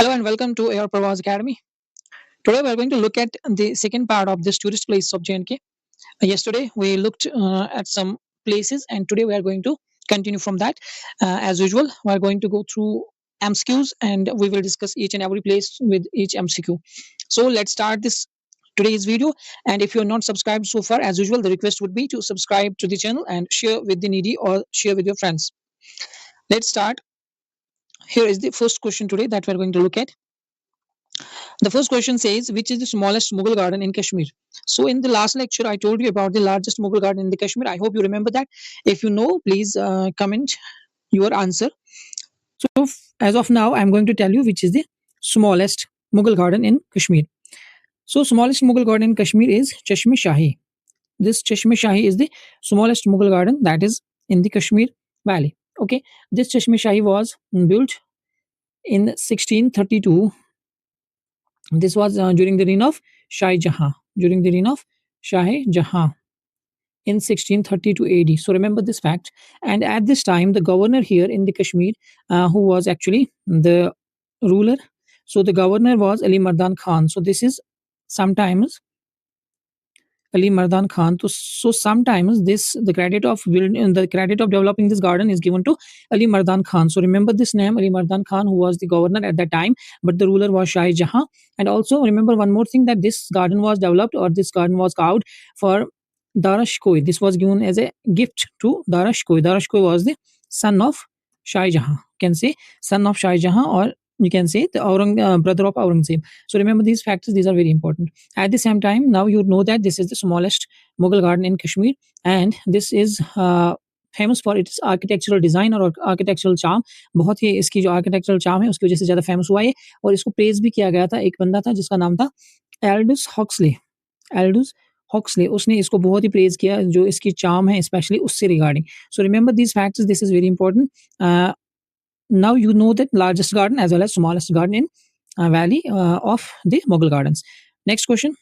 Hello and welcome to Air Pravas Academy. Today we are going to look at the second part of this tourist place of JNK. Yesterday we looked at some places and today we are going to continue from that. As usual, we are going to go through MCQs and we will discuss each and every place with each MCQ. So let's start this today's video, and if you're not subscribed so far, as usual, the request would be to subscribe to the channel and share with the needy or share with your friends. Let's start. Here is the first question today that we're going to look at. The first question says, which is the smallest Mughal garden in Kashmir? So, in the last lecture, I told you about the largest Mughal garden in the Kashmir. I hope you remember that. If you know, please comment your answer. So, as of now, I'm going to tell you which is the smallest Mughal garden in Kashmir. So, smallest Mughal garden in Kashmir is Chashme Shahi. This Chashme Shahi is the smallest Mughal garden that is in the Kashmir Valley. Okay, this Chashme Shahi was built in 1632. This was during the reign of Shah Jahan. During the reign of Shah Jahan in 1632 AD. So remember this fact. And at this time, the governor here in the Kashmir, who was actually the ruler, so the governor was Ali Mardan Khan. So this is sometimes Ali Mardan Khan. So sometimes the credit of developing this garden is given to Ali Mardan Khan. So remember this name, Ali Mardan Khan, who was the governor at that time, but the ruler was Shah Jahan. And also remember one more thing, that this garden was developed, or this garden was carved for Dara Shikoh. This was given as a gift to Dara Shikoh. Dara Shikoh was the son of Shah Jahan. You can say son of Shah Jahan, or you can say the brother of Aurangzeb. So remember these factors; these are very important. At the same time, now you know that this is the smallest Mughal garden in Kashmir, and this is famous for its architectural design और architectural charm. बहुत ही इसकी जो architectural charm है उसकी वजह से ज़्यादा famous हुआ है, और इसको प्रेज भी किया गया था. एक बंदा था जिसका नाम था एल्डस हॉक्सले. एल्डस हॉक्सले, उसने इसको बहुत ही प्रेज किया, जो इसकी चार्म है स्पेशली उससे regarding. So remember these facts, this is very important. Now you know that largest garden as well as smallest garden in valley of the Mughal gardens. Next question.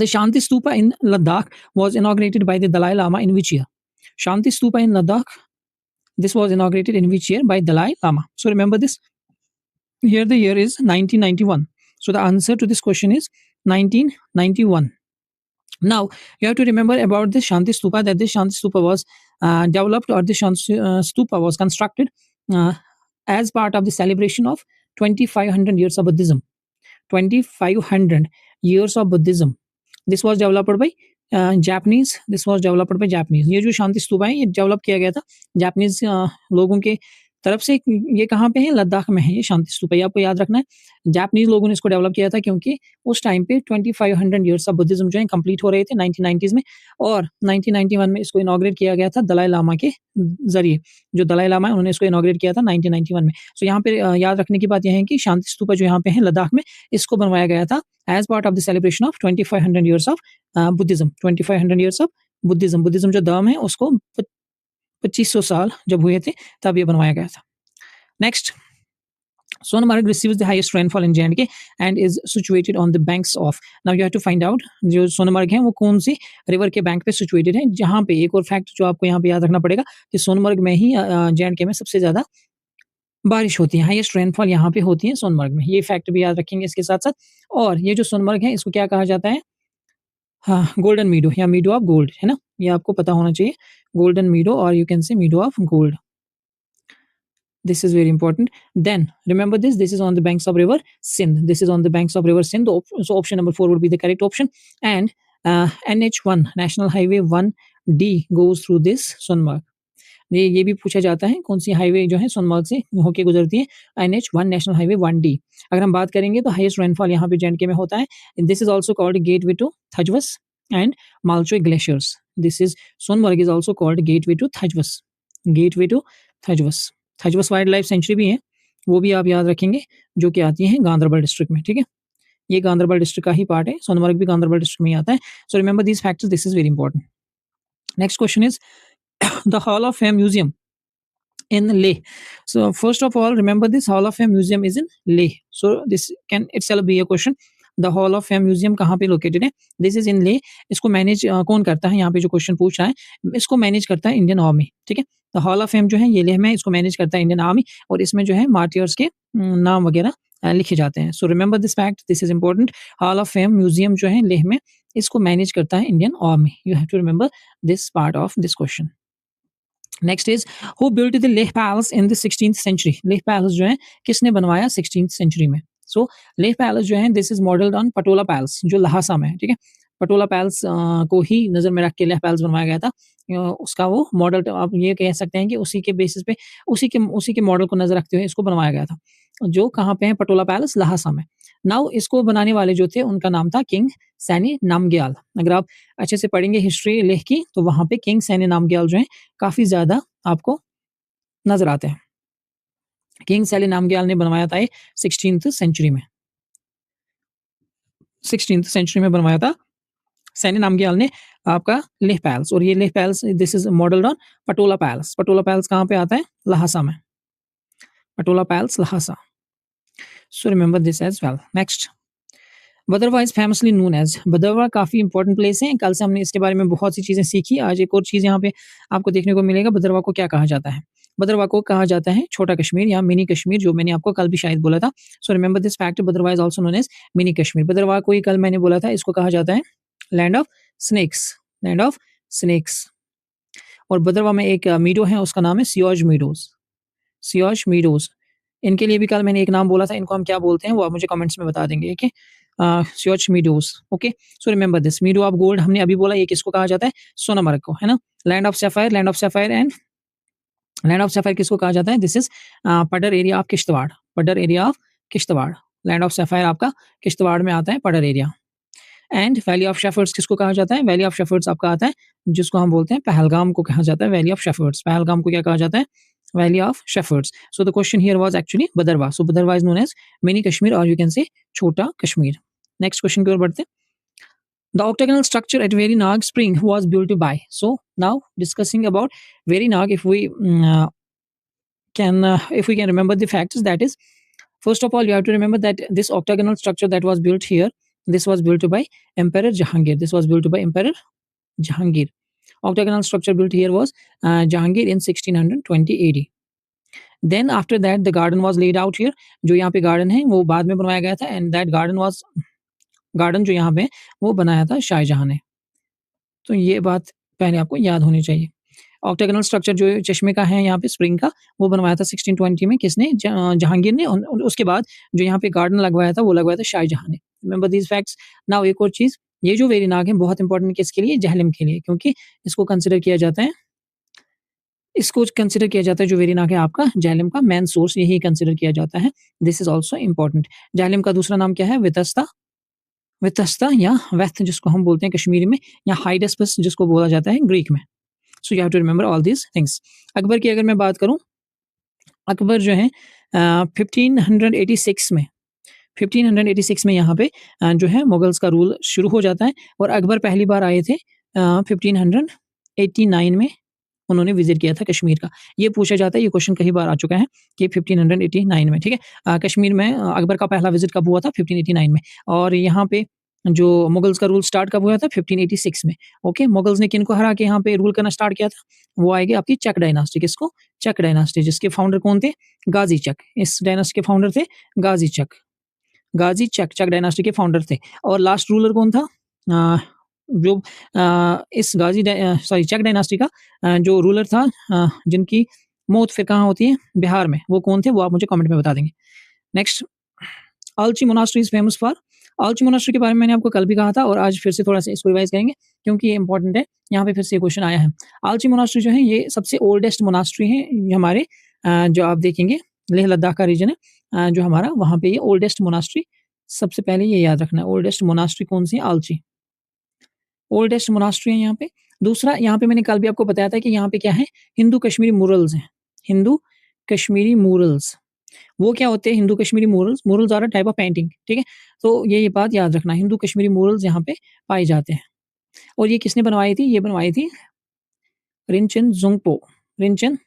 The Shanti Stupa in Ladakh was inaugurated by the Dalai Lama in which year? Shanti Stupa in Ladakh, this was inaugurated in which year by Dalai Lama? So remember this. Here the year is 1991. So the answer to this question is 1991. Now you have to remember about this Shanti Stupa, that this Shanti Stupa was developed, or this Shanti Stupa was constructed as part of the celebration of 2500 years of Buddhism. 2500 years of Buddhism. This was developed by Japanese. This was developed by Japanese. ये जो शांति स्तूपा है ये develop किया गया था Japanese लोगों के तरफ से. ये कहाँ पे है? लद्दाख में है ये शांति स्तूपा. ये आपको याद रखना है. जापानीज लोगों ने इसको डेवलप किया था क्योंकि उस टाइम पे 2500 ईयर्स ऑफ बुद्धिज्म जो है कंप्लीट हो रहे थे 1990s में, और 1991 में इसको इनॉग्रेट किया गया था दलाई लामा के जरिए. जो दलाई लामा है उन्होंने इसको इनॉग्रेट किया था 1991 में. सो यहाँ पे याद रखने की बात यह है कि शांति स्तूपा जो यहाँ पे है लद्दाख में, इसको बनवाया गया था as part of the celebration of 2500 years of Buddhism. 2500 years of Buddhism. Buddhism जो धर्म है उसको 2500 साल जब हुए थे तब ये बनवाया गया था. Next, Sonmarg receives the highest rainfall in J&K and is situated on the banks of. Now you have to find out जो सोनमर्ग है वो कौन सी रिवर के बैंक पे सिचुएटेड है. जहाँ पे एक और फैक्ट जो आपको यहाँ पे याद रखना पड़ेगा कि सोनमर्ग में ही J&K में सबसे ज्यादा बारिश होती है. हाईएस्ट रेनफॉल यहाँ पे होती है सोनमर्ग में. ये फैक्ट भी याद रखेंगे इसके साथ साथ. और ये जो सोनमर्ग है इसको क्या कहा जाता है? हाँ, गोल्डन मीडो या मीडो ऑफ गोल्ड है ना, ये आपको पता होना चाहिए. गोल्डन मीडो और you can say मीडो of gold. This is very important. Then remember this is on the banks of river Sindh. This is on the banks of river Sindh. So option number 4 would be the correct option. And NH1 National Highway 1D goes through this Sonmarg. ये भी पूछा जाता है कौन सी highway जो है सोनमर्ग से होके गुजरती है. NH1 national highway 1D. अगर हम बात करेंगे तो हाईएस्ट रेनफॉल यहाँ पे J&K में होता है. This is also called gateway to Thajiwas and Machoi glaciers. This is Sonamarg is also called gateway to Thajiwas. Gateway to Thajiwas. Thajiwas wildlife sanctuary भी है, वो भी आप याद रखेंगे, जो कि आती है गांधरबल डिस्ट्रिक्ट में. ठीक है, ये गांधरबल डिस्ट्रिक्ट का ही पार्ट है. सोनमर्ग भी गांधरबल डिस्ट्रिक्ट में ही आता है. सो remember these factors, this is very important. Next question is the hall of fame museum in Leh. So first of all, remember this Hall of Fame Museum is in Leh. So this can itself be a question. The Hall of Fame Museum कहाँ पे located है? This is in ले. इसको manage कौन करता है? यहाँ पे जो क्वेश्चन पूछ रहा है इसको मैनेज करता है इंडियन आर्मी. ठीक है, तो हॉल ऑफ फेम जो है ये लेह में, इसको मैनेज करता है इंडियन आर्मी, और इसमें जो है मार्टियर्स के नाम वगैरह लिखे जाते हैं। So remember this fact, this is important. Hall of fame museum जो है लेह में, इसको मैनेज करता है Indian army. You have to remember this part of this question. Next is who built the Leh palace in the 16th century. Leh palace जो है किसने बनवाया 16th सेंचुरी में। सो लेह पैलेस जो है this is modelled on Potala palace जो लहासा में है, ठीक है। पटोला पैलेस को ही नजर में रख के लेह पैलेस बनवाया गया था। उसका वो मॉडल आप ये कह सकते हैं कि उसी के बेसिस पे उसी के मॉडल को नजर रखते हुए इसको बनवाया गया था, जो कहाँ पे है, पटोला पैलेस लहासा में। नाउ इसको बनाने वाले जो थे उनका नाम था किंग सैनी नामग्याल। अगर आप अच्छे से पढ़ेंगे हिस्ट्री लेह की तो वहाँ पे किंग सैनी नामग्याल जो है काफ़ी ज़्यादा आपको नज़र आते हैं। किंग सैनी नामग्याल ने बनवाया था ये 16th सेंचुरी में। 16th सेंचुरी में बनवाया था सैनी नामग्याल ने आपका लेह पैलेस। और ये Leh palace this is modelled on Potala palace. Potala palace कहाँ पे आता है, लहासा में। Potala palace Lhasa. So remember this as well. Next, Bhaderwah is famously known as. Bhaderwah काफ़ी इंपॉर्टेंट प्लेस है, कल से हमने इसके बारे में बहुत सी चीज़ें सीखी। आज एक और चीज़ यहाँ पे आपको देखने को मिलेगा, भदरवा को क्या कहा जाता है। भदरवा को कहा जाता है छोटा कश्मीर या मिनी कश्मीर, जो मैंने आपको कल भी शायद बोला था। So remember this fact, Bhaderwah is also known as mini Kashmir. Bhaderwah को ही कल मैंने बोला था, इसको कहा जाता है land of snakes, land of snakes. और भदरवा में एक मीडो है, उसका नाम है सियोज मीडोज, सियोज मीडोज। इनके लिए भी कल मैंने एक नाम बोला था, इनको हम क्या बोलते हैं वो आप मुझे कमेंट्स में बता देंगे, ठीक है। सियोज meadows, okay. So remember this, meadow of gold हमने अभी बोला, ये किसको कहा जाता है, सोनामर्ग को, है ना। Land of sapphire, land of sapphire and land of sapphire किसको कहा जाता है, this is Padar area of Kishtwar, Padar area of Kishtwar. Land of sapphire आपका किश्तवाड़ में आता है, Padar area. And valley of shepherds किसको कहा जाता है, वैली ऑफ शेफर्ड्स आपका आता है जिसको हम बोलते हैं पहलगाम को कहा जाता है, वैली ऑफ शेफर्ड्स। पहलगाम को क्या कहा जाता है, valley of shepherds. So the question here was actually Bhaderwah. So Bhaderwah is known as mini Kashmir और यू कैन से छोटा कश्मीर। नेक्स्ट क्वेश्चन की ओर बढ़ते हैं। The octagonal structure at Verinag Spring was built by. So now discussing about Verinag, if we can remember the facts, that is, first of all, you have to remember that this octagonal structure that was built here, this was built by Emperor Jahangir. This was built by Emperor Jahangir. Octagonal structure built here was Jahangir in 1620 AD. Then after that the garden was laid out here. जो यहाँ पे garden है वो बाद में बनवाया गया था, and that garden जो यहाँ पे वो बनाया था शाहजहां ने। तो ये बात पहले आपको याद होनी चाहिए। ऑक्टागोनल स्ट्रक्चर जो चश्मे का है यहाँ पे स्प्रिंग का, वो बनवाया था 1620 में, किसने, जहांगीर ने। उसके बाद जो यहाँ पे गार्डन लगवाया था वो लगवाया था शाहजहां ने। Remember these facts. नाउ एक और चीज, ये जो वेरीनाग है बहुत इंपॉर्टेंट किसके लिए, जहलम के लिए, क्योंकि इसको कंसिडर किया जाता है, जो वेरीनाग है आपका जहलम का मेन सोर्स, यही कंसिडर किया जाता है। This is also important. Jhelum का दूसरा नाम क्या है, वितस्ता, वितस्ता या वेथ जिसको हम बोलते हैं कश्मीरी में, या हाइडेस्पस जिसको बोला जाता है ग्रीक में। So you have to remember all these things. Akbar की अगर मैं बात करूं, अकबर जो है 1586 में 1586 में यहाँ पे जो है मुगल्स का रूल शुरू हो जाता है। और अकबर पहली बार आए थे 1589 में, उन्होंने विजिट किया था कश्मीर का। ये पूछा जाता है, ये क्वेश्चन कई बार आ चुका है कि 1589 में, ठीक है, कश्मीर में अकबर का पहला विजिट कब हुआ था, 1589 में। और यहाँ पे जो मुगल्स का रूल स्टार्ट कब हुआ था, 1586 में। ओके, मुगल्स ने किनको हरा के यहाँ पे रूल करना स्टार्ट किया था, वो आएगी आपकी चक डायनास्टी। किसको, चक डायनास्टी, जिसके फाउंडर कौन थे, गाजी चक। इस डायनास्टी के फाउंडर थे गाजी चक, गाजी चक, चक डायनास्टी के फाउंडर थे। और लास्ट रूलर कौन था, जो इस चक डायनास्टी का जो रूलर था, जिनकी मौत फिर कहाँ होती है, बिहार में, वो कौन थे, वो आप मुझे कमेंट में बता देंगे। Next, Alchi monastery is famous for. Alchi monastery के बारे में मैंने आपको कल भी कहा था, और आज फिर से थोड़ा सा इसको रिवाइज करेंगे क्योंकि ये इंपॉर्टेंट है। यहाँ पे फिर से क्वेश्चन आया है। आलची मोनास्ट्री जो है ये सबसे ओल्डेस्ट मोनास्ट्री है, ये हमारे जो आप देखेंगे लेह लद्दाख का रीजन है जो हमारा, वहाँ पे ये ओल्डेस्ट मोनास्ट्री, सबसे पहले ये याद रखना है, ओल्डेस्ट मोनास्ट्री कौन सी है, आलची, ओल्डेस्ट मोनास्ट्री है यहाँ पे। दूसरा, यहाँ पे मैंने कल भी आपको बताया था कि यहाँ पे क्या है, हिंदू कश्मीरी मूरल्स हैं, हिंदू कश्मीरी मूरल्स। वो क्या होते हैं, Hindu Kashmiri murals, murals are a type of painting, ठीक है। तो ये बात याद रखना, हिंदू कश्मीरी मूरल्स यहाँ पे पाए जाते हैं। और ये किसने बनवाई थी, ये बनवाई थी रिनचेन जोंगपो, रिनचेन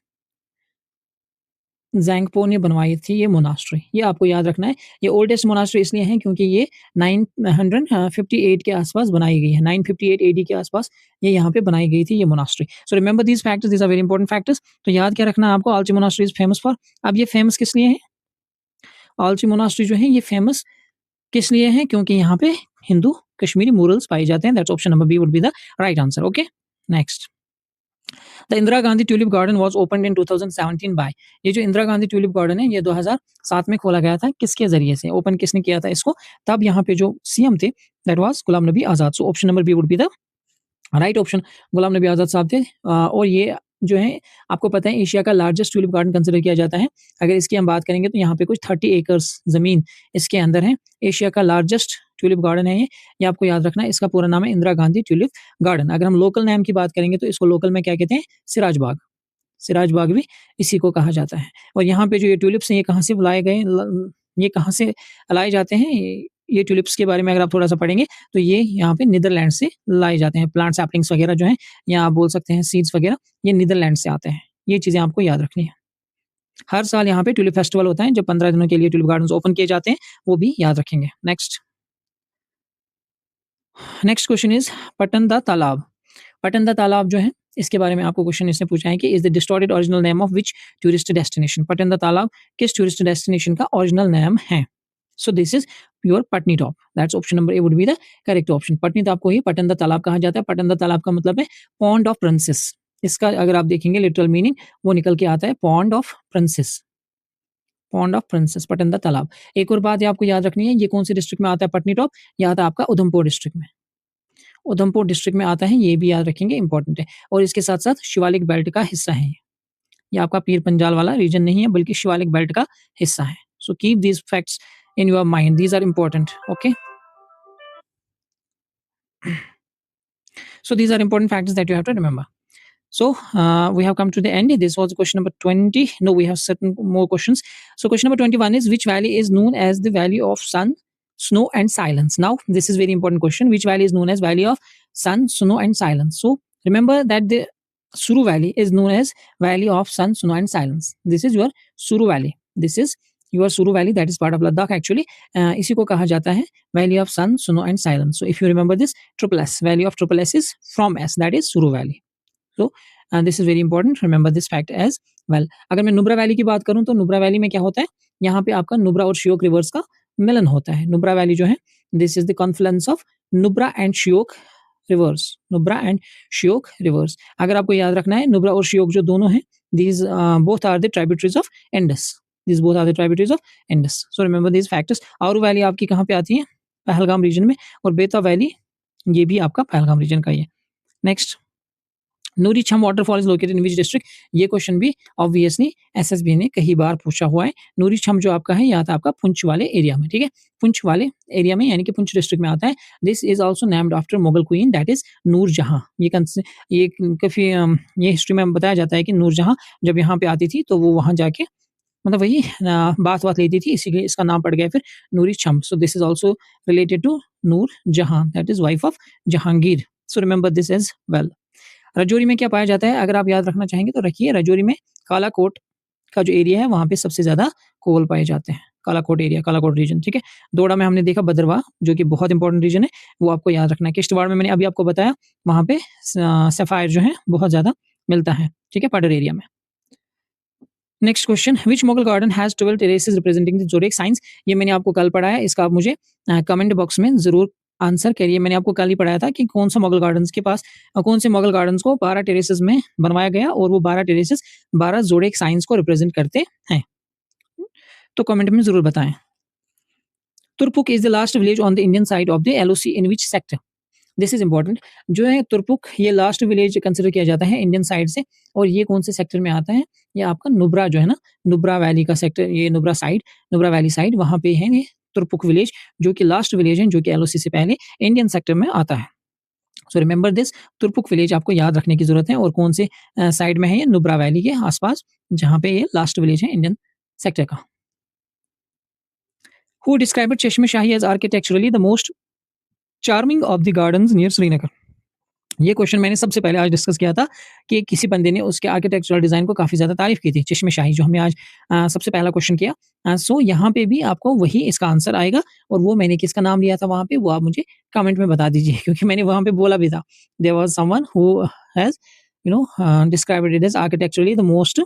ज़ैंगपो ने बनवाई थी ये मोनास्ट्री। ये आपको याद रखना है। ये ओल्डेस्ट मोनास्ट्री इसलिए है क्योंकि ये 958 के आसपास बनाई गई है, 958 एडी के आसपास ये यहाँ पे बनाई गई थी ये monastery. So remember these factors, these are very important factors. तो याद क्या रखना है आपको, Alchi monastery is famous for. अब ये फेमस किस लिए है, आलची मोनास्ट्री जो है ये फेमस किस लिए है? क्योंकि यहाँ पे हिंदू कश्मीरी मूरल्स पाए जाते हैं। That's option number B would be the right answer. Okay, next. The Indira Gandhi tulip garden was opened in 2017 by. ये जो इंदिरा गांधी ट्यूलिप गार्डन है ये 2007 में खोला गया था। किसके जरिए से ओपन किसने किया था इसको? तब यहाँ पे जो सीएम थे that was Ghulam Nabi Azad. So option number B would be the right option. Ghulam Nabi Azad साहब थे और ये जो है आपको पता है एशिया का लार्जेस्ट ट्यूलिप गार्डन कंसिडर किया जाता है। अगर इसकी हम बात करेंगे तो यहाँ पे कुछ 30 एकर्स ज़मीन इसके अंदर है। एशिया का लार्जेस्ट ट्यूलिप गार्डन है ये आपको याद रखना है। इसका पूरा नाम है इंदिरा गांधी ट्यूलिप गार्डन। अगर हम लोकल नेम की बात करेंगे तो इसको लोकल में क्या कहते हैं? सिराज बाग। सिराज बाग भी इसी को कहा जाता है। और यहाँ पे जो ये ट्यूलिप्स हैं ये कहाँ से लाए गए ये कहाँ से लाए जाते हैं? ये ट्यूलिप्स के बारे में अगर आप थोड़ा-सा पढ़ेंगे तो ये यहाँ पे नीदरलैंड से लाए जाते हैं। प्लांट सैपलिंग्स वगैरह जो हैं या आप बोल सकते हैं सीड्स वगैरह ये नीदरलैंड से आते हैं। ये चीज़ें आपको याद रखनी है। हर साल यहाँ पे ट्यूलिप फेस्टिवल होता है जब 15 दिनों के लिए ट्यूलिप गार्डन्स ओपन किए जाते हैं, वो भी याद रखेंगे। Next. Next question is Patan दा तालाब। पटन दा तालाब जो है इसके बारे में आपको क्वेश्चन इसने पूछा है कि is the distorted original name of which tourist destination? Patan दा तालाब किस टूरिस्ट डेस्टिनेशन का ओरिजिनल नेम है? सो this is your Patni top. That's option number A would be the correct option. Patni top को ही पटन दा तालाब कहा जाता है। पटन दा तालाब का मतलब है पॉन्ड ऑफ प्रिंसेस। इसका अगर आप देखेंगे लिटरल मीनिंग वो निकल के आता है pond of princess. Pond of princess Patan दा तालाब। एक और बात ये आपको याद रखनी है, ये कौन से डिस्ट्रिक्ट में आता है पटनी टॉप? ये आता है आपका उधमपुर डिस्ट्रिक्ट में। उधमपुर डिस्ट्रिक्ट में आता है, ये भी याद रखेंगे, इंपॉर्टेंट है। और इसके साथ-साथ शिवालिक बेल्ट का हिस्सा है ये। ये आपका पीर पंजाल वाला रीजन नहीं है बल्कि शिवालिक बेल्ट का हिस्सा है। So keep these facts in your mind, these are important. Okay, so these are important factors that you have to remember. So we have come to the end. This was question number 20. No, we have certain more questions. So question number 21 is which valley is known as the valley of sun, snow and silence? Now this is very important question. Which valley is known as valley of sun, snow and silence? So remember that the Suru valley is known as valley of sun, snow and silence. This is your Suru valley. This is your Suru valley, that is part of Ladakh actually. इसी को कहा जाता है valley of sun, snow and silence. So if you remember this triple S, valley of triple S is from S, that is Suru valley. So this is very important, remember this fact as well. अगर मैं Nubra valley की बात करूं तो Nubra valley में क्या होता है? यहाँ पे आपका नुब्रा और श्योक रिवर्स का मिलन होता है। नुब्रा वैली जो है this is the Confluence of Nubra and Shyok reverse. Nubra and Shyok reverse. अगर आपको याद रखना है नुब्रा और श्योक जो दोनों हैं these both are the tributaries of Indus. These both are the tributaries of Indus. So remember these factors. Aru valley आपकी कहाँ पे आती है? पहलगाम रीजन में। और बेता वैली ये भी आपका पहलगाम रीजन का ही है। नेक्स्ट, नूरी छम waterfall is located in which district? ये क्वेश्चन भी ऑब्वियसली एसएसबी ने कई बार पूछा हुआ है। नूरी छम जो आपका है ये आता है आपका पुंछ वाले एरिया में, ठीक है, पुंछ वाले एरिया में यानी कि पुंछ डिस्ट्रिक्ट में आता है। This is also named after Mughal queen that is Noorjahan. ये काफी ये हिस्ट्री में बताया जाता है कि नूरजहां जब यहाँ पे आती थी तो वो वहां जाके मतलब वही बात लेती थी, इसीलिए इसका नाम पड़ गया फिर Noori Chhamb. So this is also related to Noor Jahan that is wife of Jahangir. So remember this as well. Rajouri में क्या पाया जाता है? अगर आप याद रखना चाहेंगे तो रखिए, राजौरी में कालाकोट का जो एरिया है वहाँ पे सबसे ज़्यादा कोल पाए जाते हैं। कालाकोट एरिया, कालाकोट रीजन, ठीक है। दोड़ा में हमने देखा भद्रवाह जो कि बहुत इंपॉर्टेंट रीजन है, वो आपको याद रखना है। किश्तवाड़ में मैंने अभी आपको बताया वहाँ पे सफ़ायर जो है बहुत ज़्यादा मिलता है, ठीक है, पडर एरिया में। Next question, which Mughal garden has 12 terraces representing the zodiac science? ये मैंने आपको कल पढ़ाया, इसका आप मुझे कमेंट बॉक्स में ज़रूर आंसर करिए। मैंने आपको कल ही पढ़ाया था कि कौन सा मुगल गार्डन्स के पास कौन से मुगल गार्डन्स को 12 टेरेसेस में बनवाया गया और वो 12 टेरेसेस 12 ज़ोडिएक साइंस को रिप्रेजेंट करते हैं। तो कमेंट में ज़रूर बताएं। Turtuk is the last village on the Indian side of the LOC in which sector? This is important. जो है तुरपुक ये लास्ट विलेज कंसिडर किया जाता है इंडियन साइड से, और ये कौन से सेक्टर में आता है? ये आपका नुब्रा जो है ना, नुब्रा वैली का सेक्टर, ये Nubra side, Nubra valley side, वहाँ पे है ये तुरपुक विलेज जो कि लास्ट विलेज है, जो कि एलओसी से पहले इंडियन सेक्टर में आता है। सो रिमेंबर दिस, तुरपुक विलेज आपको याद रखने की जरूरत है। और कौन से साइड में है? ये नुब्रा वैली के आसपास, जहाँ पे ये लास्ट विलेज है इंडियन सेक्टर का। Who described चश्मे शाही as architecturally the most charming of the gardens near Srinagar? ये क्वेश्चन मैंने सबसे पहले आज डिस्कस किया था कि किसी बंदे ने उसके आर्किटेक्चरल डिज़ाइन को काफ़ी ज़्यादा तारीफ़ की थी, चश्मे शाही जो हमने आज सबसे पहला क्वेश्चन किया। सो यहाँ पे भी आपको वही इसका आंसर आएगा, और वो मैंने किसका नाम लिया था वहाँ पे, वो आप मुझे कमेंट में बता दीजिए क्योंकि मैंने वहाँ पे बोला भी था। There was someone who has described it as architecturally the most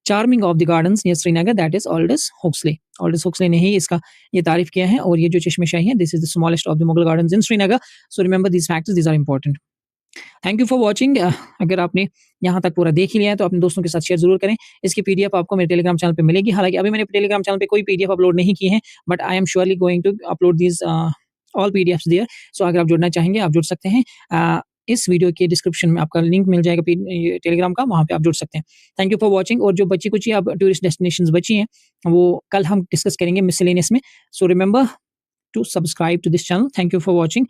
charming of the gardens near Srinagar, that is Aldous Huxley. Aldous Huxley ने ही इसका ये तारीफ किया है। और ये जो चश्मे-शाही है, this is the smallest of the Mughal gardens in Srinagar. So remember these facts, these are important. Thank you for watching. अगर आपने यहाँ तक पूरा देख ही लिया है तो अपने दोस्तों के साथ शेयर ज़रूर करें। इसकी पीडीएफ आपको मेरे टेलीग्राम चैनल पे मिलेगी। हालाँकि अभी मैंने टेलीग्राम चैनल पे कोई पीडीएफ अपलोड नहीं की है, but I am surely going to upload these all PDFs there. So अगर आप जुड़ना चाहेंगे, आप जुड़ सकते हैं। इस वीडियो के डिस्क्रिप्शन में आपका लिंक मिल जाएगा ये टेलीग्राम का, वहाँ पे आप जुड़ सकते हैं। Thank you for watching. और जो बची-कुची अब टूरिस्ट डेस्टिनेशंस बची हैं, वो कल हम डिस्कस करेंगे मिसलेनियस में। So remember to subscribe to this channel. Thank you for watching.